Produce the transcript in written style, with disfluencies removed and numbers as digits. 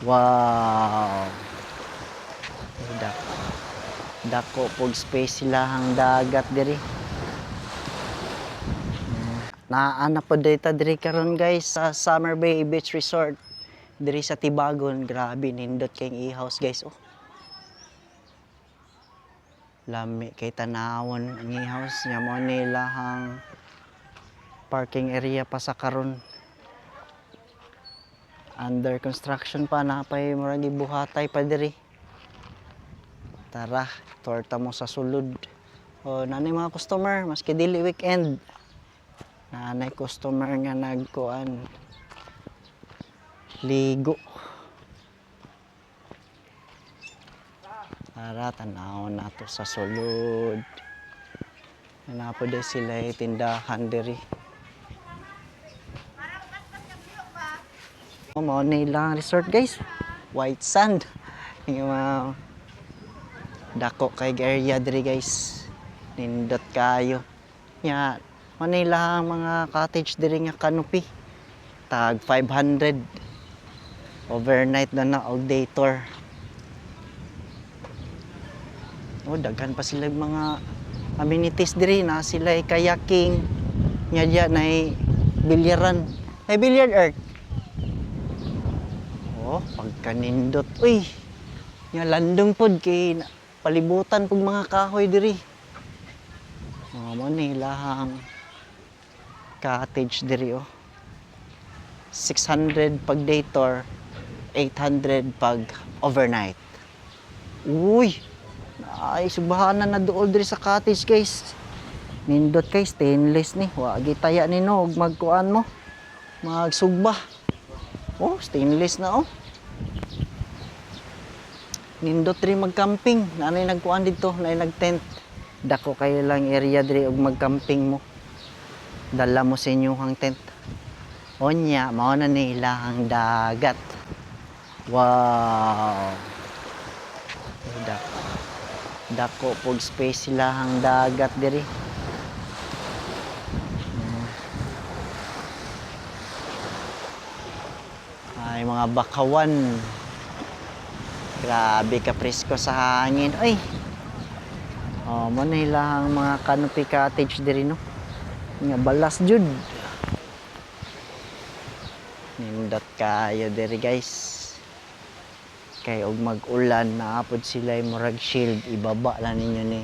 Wow. Dako pug space sila ang dagat diri. Naana po data diri karon guys sa Summer Bay Beach Resort diri sa Tibagon. Grabe nindot kay i-house guys. Oh. Lami kay tanawon ang i-house nya mo nila hang parking area pa sa karon. Under construction pa na pay murag gibuhatay pa diri. Tara, torta mo sa sulod. O nanay mga customer, maski dili weekend. Nanay customer nga nagkuan. Ligo. Tara, tanawon nato sa sulod. Napo de sila tindahan diri. Mao nila resort guys. White sand. Yung dako kay area diri guys. Nindot kayo. Nya manila mga cottage diri nga canopy. Tag 500. Overnight na all day tour. Oh, daghan pa sila mga amenities diri na sila kayaking. Nya diya na bilyaran. Ay billiard art. Oh, pagkanindot. Uy, nya landong pod kay palibutan pug mga kahoy diri. Oh, mo ni lahang cottage diri oh. 600 pag day tour, 800 pag overnight. Uy, ay subhanan na dool diri sa cottage guys. Nindot kay stainless ni. Wa gitaya ni no og magkuan mo. Magsugba. Oh, stainless na oh. Nindot rin mag-camping. Nanay nagkuan dito, nanay nag-tent. Dako kayo lang area diri og mag-camping mo. Dala mo sa inyong tent. Onya, mao na nila ang dagat. Wow. Dako pug space sila ang dagat diri. Ay mga bakawan. Grabe ka presko sa hangin. Ay. Oh, mo nila ang mga canopy cottage diri no. Nga balas jud. Nindot kayo diri guys. Kay og mag-ulan naapod sila murag shield ibaba lang ninyo ni.